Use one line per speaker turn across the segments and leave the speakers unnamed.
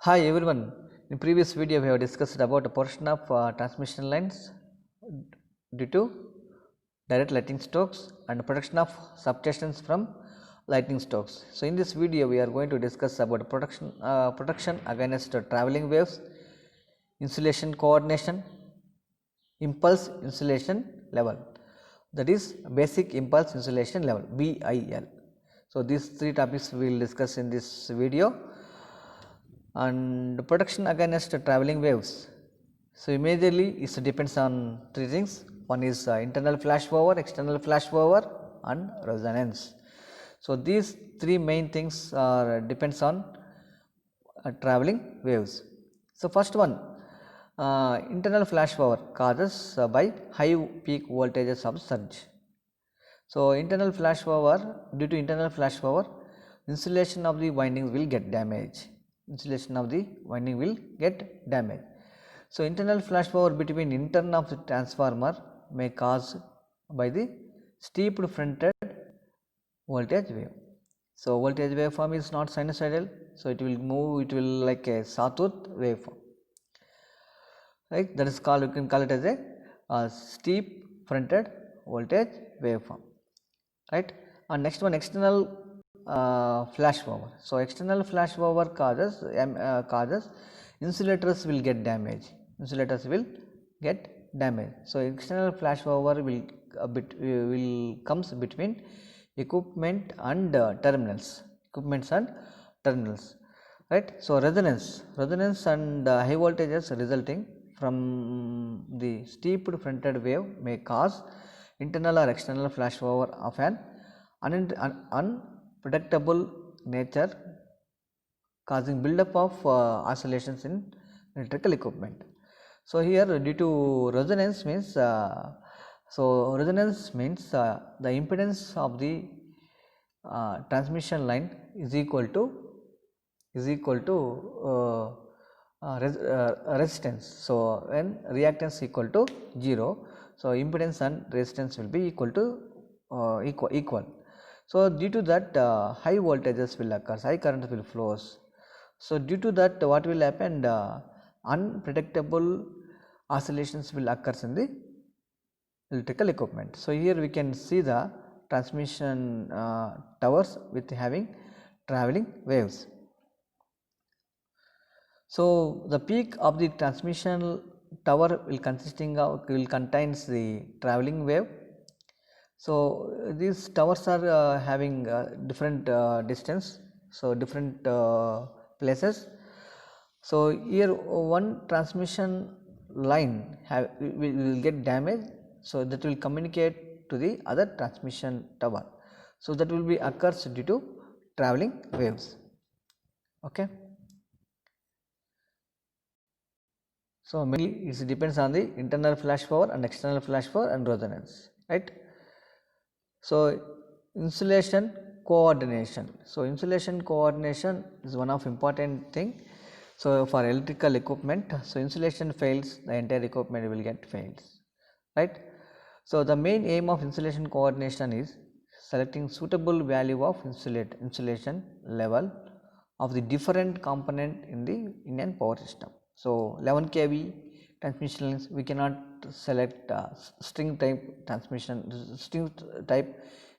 Hi everyone. In previous video we have discussed about a portion of transmission lines due to direct lightning strokes and protection of substations from lightning strokes. So in this video we are going to discuss about protection against traveling waves, insulation coordination, impulse insulation level, that is basic impulse insulation level BIL. So these three topics we will discuss in this video. And protection against traveling waves. So majorly it depends on three things. One is internal flashover, external flashover and resonance. So these three main things are depends on traveling waves. So first one, internal flashover causes by high peak voltages of surge. So internal flashover, due to internal flashover, insulation of the windings will get damaged. Insulation of the winding will get damaged. So internal flashover between intern of the transformer may cause by the steeped fronted voltage wave. So voltage waveform is not sinusoidal, so it will move, it will like a sawtooth waveform, right? That is called, you can call it as a steep fronted voltage waveform, right? And next one, external flashover. So external flashover causes insulators will get damaged. Insulators will get damaged. So external flashover will comes between equipment and terminals. Equipments and terminals, right? So resonance and high voltages resulting from the steeped fronted wave may cause internal or external flashover of an unpredictable nature, causing buildup of oscillations in electrical equipment. So here due to resonance means the impedance of the transmission line is equal to resistance. So when reactance equal to 0, so impedance and resistance will be equal to equal. So due to that high voltages will occur, high current will flows. So due to that what will happen, unpredictable oscillations will occur in the electrical equipment. So here we can see the transmission towers with having traveling waves. So the peak of the transmission tower will contains the traveling wave. So these towers are having different distance, so different places. So here one transmission line will get damaged, so that will communicate to the other transmission tower. So that will be occurs due to traveling waves. Okay. So mainly it depends on the internal flashover and external flashover and resonance, right? So insulation coordination. So insulation coordination is one of important thing. So for electrical equipment, so insulation fails, the entire equipment will get fails, right? So the main aim of insulation coordination is selecting suitable value of insulation level of the different component in an power system. So 11 kV transmission lines, we cannot select string type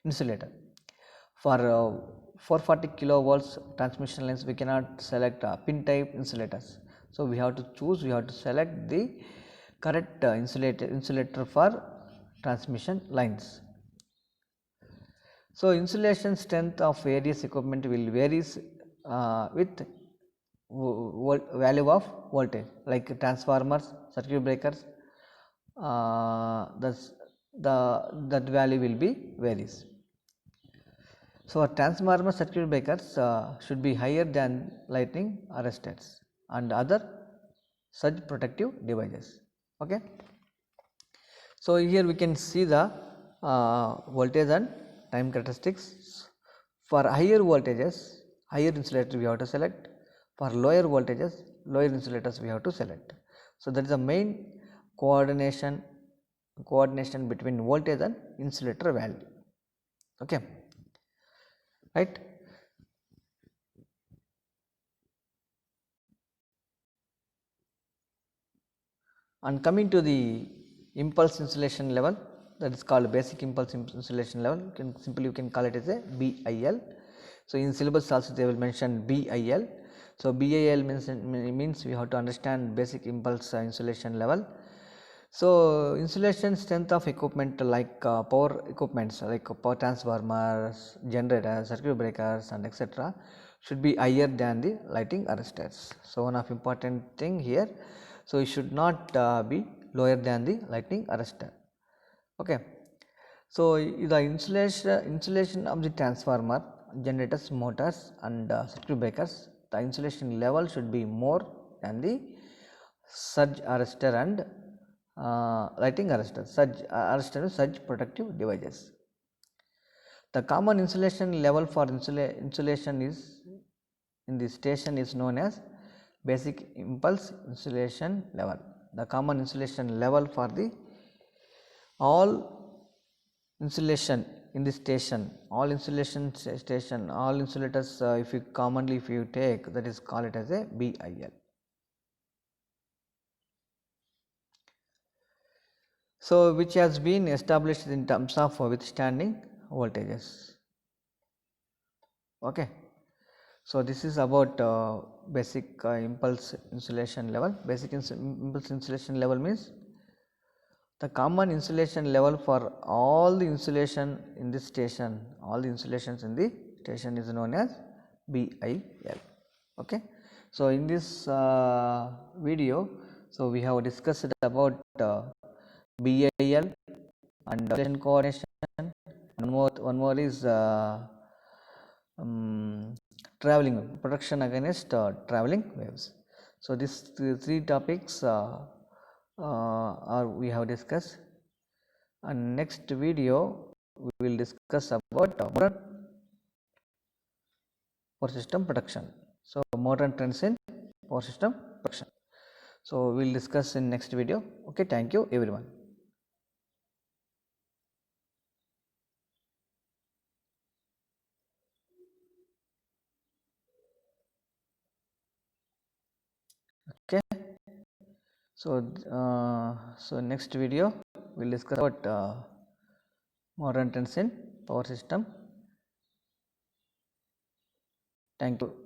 insulator. For 440 kilovolts transmission lines, we cannot select pin type insulators. So we have to select the correct insulator for transmission lines. So insulation strength of various equipment will varies with value of voltage, like transformers, circuit breakers, that value will be varies. So transformer circuit breakers should be higher than lightning arresters and other such protective devices. Okay. So here we can see the voltage and time characteristics. For higher voltages, higher insulator we have to select. For lower voltages, lower insulators we have to select. So that is the main coordination between voltage and insulator value. Okay, right. And coming to the impulse insulation level, that is called basic impulse insulation level, you can call it as a BIL. So in syllabus also they will mention BIL. So BIL means we have to understand basic impulse insulation level. So insulation strength of equipment like power equipments like power transformers, generators, circuit breakers and etc. should be higher than the lighting arresters. So one of important thing here, so it should not be lower than the lightning arrestor. Okay. So the insulation of the transformer, generators, motors and circuit breakers, the insulation level should be more than the surge arrestor and lighting arrestor. Surge protective devices. The common insulation level for insulation is in the station is known as basic impulse insulation level. The common insulation level for the all insulation in the station, all insulation station, all insulators, if you take, that is call it as a BIL. So which has been established in terms of withstanding voltages. Okay. So this is about basic impulse insulation level. Basic impulse insulation level means the common insulation level for all the insulation in this station, all the insulations in the station is known as BIL. Okay. So in this video, so we have discussed about BIL and coordination. One more is protection against traveling waves. So these three topics we have discussed, and next video we will discuss about modern power system protection. So modern trends in power system protection. So we will discuss in next video. Okay, thank you everyone. Okay. So next video we will discuss about modern trends in power system. Thank you.